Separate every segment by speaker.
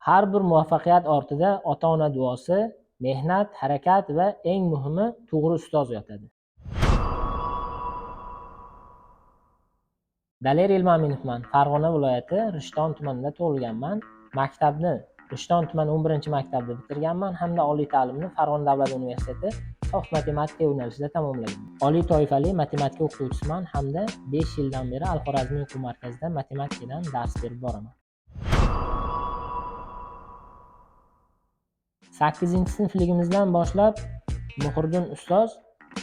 Speaker 1: Har bir muvaffaqiyat ortida ota-ona duosi, mehnat, harakat va eng muhimi to'g'ri ustoz yotadi. Daler Ilmaminovman. Farg'ona viloyati Rishton tumanida tug'ilganman. Maktabni Rishton tumani 11-maktabda bitirganman hamda oliy ta'limni Farg'ona davlat universiteti sof matematika yo'nalishida tamomlagan. Oliy toifali matematika o'qituvchisiman hamda 5 yildan beri Al-Xorazmiy o'quv markazida matematikadan dars berib boraman. 8-sinfligimizdan boshlab Muhriddin ustoz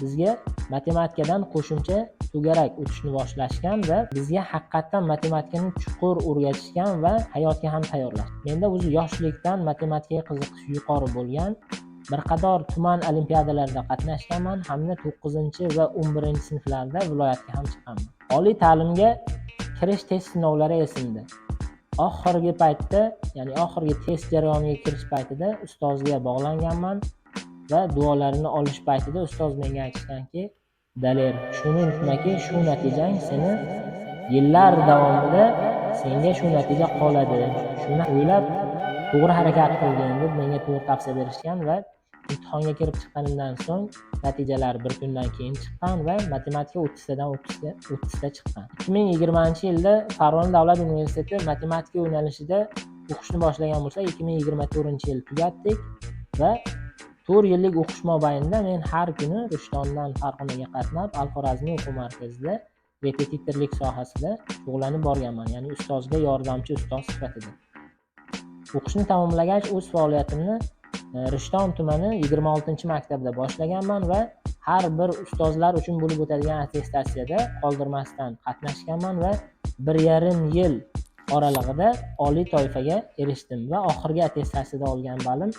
Speaker 1: bizga matematikadan qo'shimcha to'garak o'tishni boshlashgan va bizga haqiqatdan matematikani chuqur o'rgatishgan va hayotga ham tayyorlash. Menda o'zi yoshlikdan matematikaga qiziqish yuqori bo'lgan. Bir qator tuman olimpiadalarida qatnashganman hamda 9 va 11-sinflarda viloyatga ham chiqqanman. Oliy ta'limga kirish test sinovlari esimda. Oxirgi paytda, ya'ni oxirgi test jarayoniga kirish paytida ustozga bog'langanman va duolarini olish paytida ustoz menga aytishganki, Daler, shuni unutmaki, shu natijang seni yillar davomida senga shu natija qoladi. Shuni o'ylab to'g'ri harakat qilgin deb menga to'g'ri tavsiya berishgan va imtihonga kirib chiqqanimdan so'ng natijalar bir kundan keyin chiqqan va matematika 30 ta chiqqan. 2020-yilda Farg'ona davlat universiteti matematika yo'nalishida o'qishni boshlagan bo'lsa, 2024-yil tugatdik va 4 yillik o'qish mobaynida men har kuni Rishtondan Farg'onaga qatnab, Al-Xorazmiy o'quv markazida repetitorlik sohasida shug'ullanib borganman, ya'ni ustozga yordamchi ustoz sifatida. O'qishni tamomlagach, o'z faoliyatimni Rishton tumani 26-maktabda boshlaganman va har bir ustozlar uchun bo'lib o'tadigan attestatsiyada qoldirmasdan qatnashganman va 1,5 yil oralig'ida oliy toifaga erishdim va oxirgi attestatsiyada olgan ballim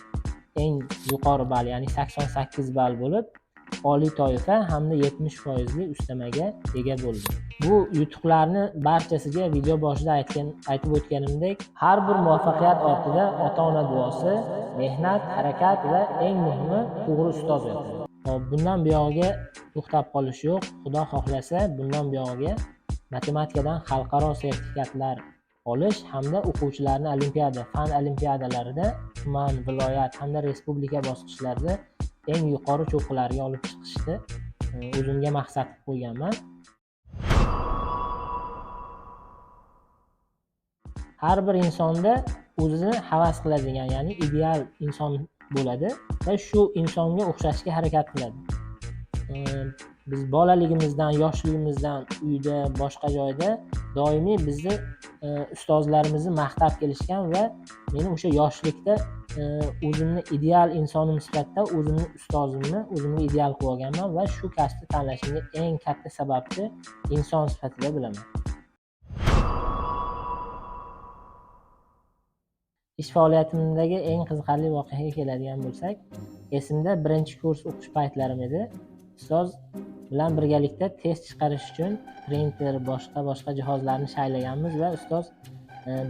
Speaker 1: eng yuqori ball, ya'ni 88 ball bo'lib, oliy toifa hamda 70% ustamaga ega bo'ldim. Bu yutuqlarni barchasiga video boshida aytib o'tganimdek, har bir muvaffaqiyat ortida ota-ona duosi, mehnat, harakat va eng muhimi to'g'ri ustoz yotadi. Bundan buyog'iga to'xtab qolish yo'q. Xudo xohlasa, bundan buyog'iga matematikadan xalqaro sertifikatlar olish hamda o'quvchilarni olimpiada, fan olimpiadalarida tuman, viloyat hamda respublika bosqichlarida eng yuqori cho'qqilarga olib chiqishni o'zimga maqsad qilib qo'yganman. Har bir insonda o'zini havas qiladigan, ya'ni ideal inson bo'ladi va shu insonga o'xshashga harakat qiladi. Biz bolaligimizdan, yoshligimizdan uyda, boshqa joyda doimiy bizni ustozlarimizni maqtab kelishgan va meni o'sha yoshlikda o'zimni ideal insonim sifatida o'zimni ustozimni o'zimga ideal qilib olganman va shu kasbni tanlashimga eng katta sababchi inson sifatida bilaman. Ish faoliyatimdagi eng qiziqarli voqeaga keladigan bo'lsak, esimda 1-kurs o'qish paytlarim edi. Ustoz bilan birgalikda test chiqarish uchun printer, boshqa jihozlarni shaylaganmiz va ustoz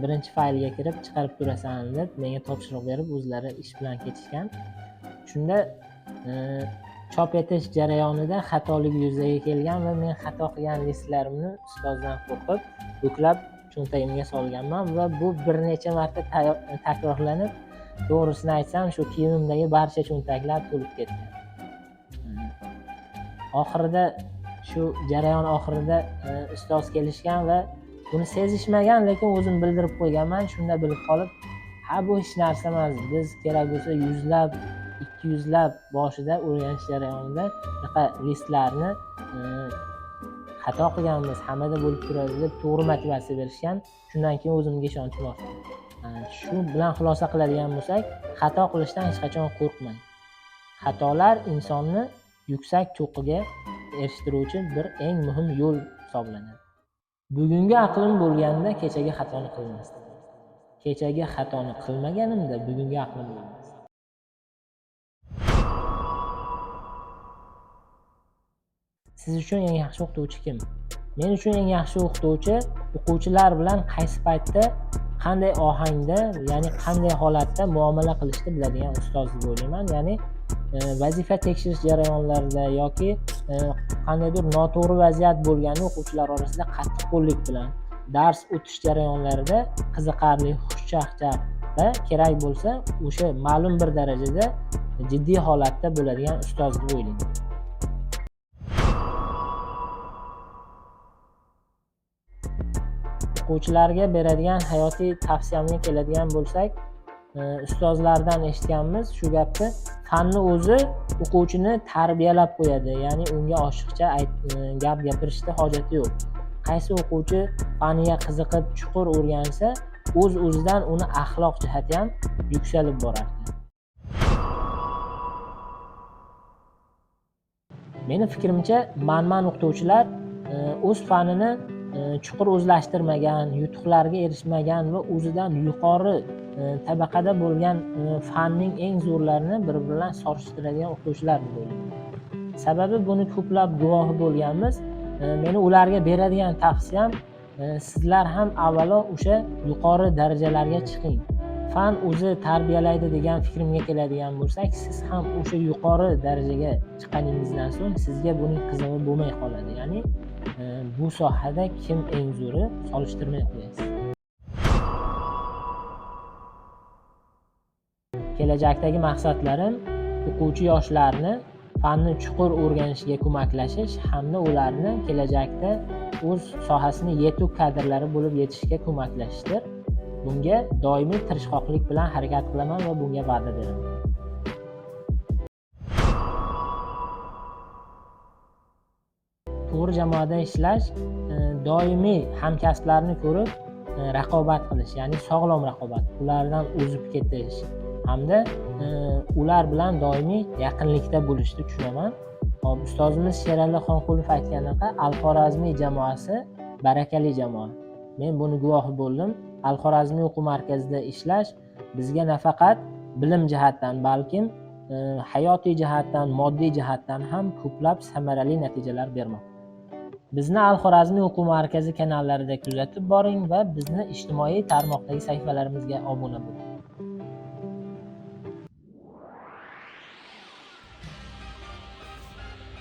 Speaker 1: birinchi faylga kirib chiqarib turasan deb menga topshiriq berib o'zlari ish bilan ketishgan. Shunda chop etish jarayonida xatolik yuzaga kelgan va men xato qilgan listlarimni ustozdan qo'rqib buklab cho'ntagimga solganman va bu bir necha marta takrorlanib, to'g'risini aytsam, shu kiyimimdagi barcha cho'ntaklar to'lib ketgan. Oxirida shu jarayon oxirida ustoz kelishgan va buni sezishmagan, lekin o'zim bildirib qo'yganman. Shunda bilib qolib, bu hech narsa emas. Biz kerak bo'lsa 100lab, 200lab boshida o'rganish jarayonida bunaqa listlarni xato qilganmiz, hammada bo'lib turadi deb to'g'ri motivatsiya berishgan. Shundan keyin o'zimga ishonchim ortdi. Shu bilan xulosa qiladigan bo'lsak, xato qilishdan hech qachon qo'rqmang. Xatolar insonni yuksak cho'qqiga erishtiruvchi bir eng muhim yo'l hisoblanadi. Bugungi aqlim bo'lganda kechagi xatoni qilmasdim. Kechagi xatoni qilmaganimda bugungi aqlim bo'lmasdi. Siz uchun eng yaxshi o'qituvchi kim? Men uchun eng yaxshi o'qituvchi o'quvchilar bilan qaysi paytda, qanday ohangda, ya'ni qanday holatda muomala qilishni biladigan ustoz deb o'ylayman. Ya'ni vazifa tekshirish jarayonlarida yoki qandaydir noto'g'ri vaziyat bo'lganda o'quvchilar orasida qattiqqo'llik bilan, dars o'tish jarayonlarida qiziqarli, xushchaqchaq va kerak bo'lsa o'sha ma'lum bir darajada jiddiy holatda bo'ladigan ustoz deb o'ylayman. O'quvchilarga beradigan hayotiy tavsiyamga keladigan bo'lsak, ustozlardan eshitganmiz shu gapni, fanni o'zi o'quvchini tarbiyalab qo'yadi, ya'ni unga oshiqcha gap gapirishga hojati yo'q. Qaysi o'quvchi faniga qiziqib chuqur o'rgansa, o'z-o'zidan uni axloq jihati ham yuksalib boradi. Meni fikrimcha, manman o'qituvchilar o'z fanini chuqur o'zlashtirmagan, yutuqlarga erishmagan va o'zidan yuqori tabaqada bo'lgan fanning eng zo'rlarini bir-biri bilan solishtiradigan o'qituvchilar deb o'ylayman. Sababi buni ko'plab guvohi bo'lganmiz. Meni ularga beradigan tavsiyam, sizlar ham avvalo o'sha yuqori darajalarga chiqing. Fan o'zi tarbiyalaydi degan fikrimga keladigan bo'lsak, siz ham o'sha yuqori darajaga chiqqaningizdan so'ng sizga buning qizig'i bo'lmay qoladi. Ya'ni bu sohada kim eng zo'ri solishtirmay qo'yasiz. Kelajakdagi maqsadlarim o'quvchi yoshlarni fanni chuqur o'rganishiga ko'maklashish hamda ularni kelajakda o'z sohasini yetuk kadrlari bo'lib yetishga ko'maklashishdir. Bunga doimiy tirishqoqlik bilan harakat qilaman va bunga va'da beraman. To'g'ri jamoada ishlash, doimiy hamkasblarni ko'rib raqobat qilish, ya'ni sog'lom raqobat, ulardan o'zib ketish hamda ular bilan doimiy yaqinlikda bo'lishni tushunaman. Hop, ustozimiz Sherali Xonqulov aytganiga, Al-Xorazmiy jamoasi barakali jamoa. Men buni guvohi bo'ldim. Al-Xorazmiy o'quv markazida ishlash bizga nafaqat bilim jihatdan, balkim hayotiy jihatdan, moddiy jihatdan ham ko'plab samarali natijalar bermoqda. Bizni Al-Xorazmiy o'quv markazi kanallarida kuzatib boring va bizni ijtimoiy tarmoqdagi sahifalarimizga obuna bo'ling.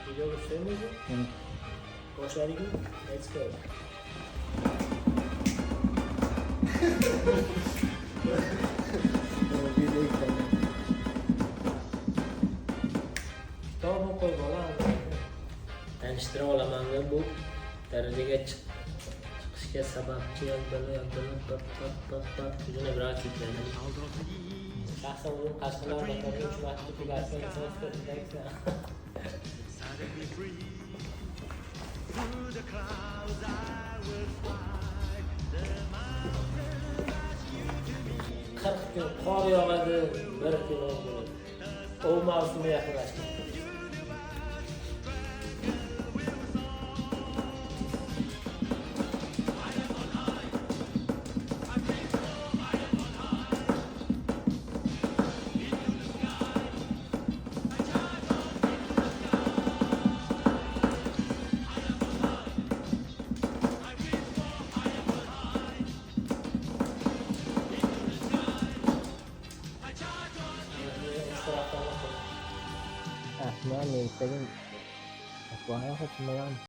Speaker 1: Videoga tushaymiz? Boshladikmi? Let's go. Kitob o'qiy bolam. Tanishtira olaman va bu darajaga chiqishga sababchi shuni biroz chekladim. Shaxsan o'zim Qashqadaryo maktabiga 3 marta tugatgan inson. Kun qor yog'adi, bir kun bo'ladi. O mavsumga yaqinlashdi. Men istagim,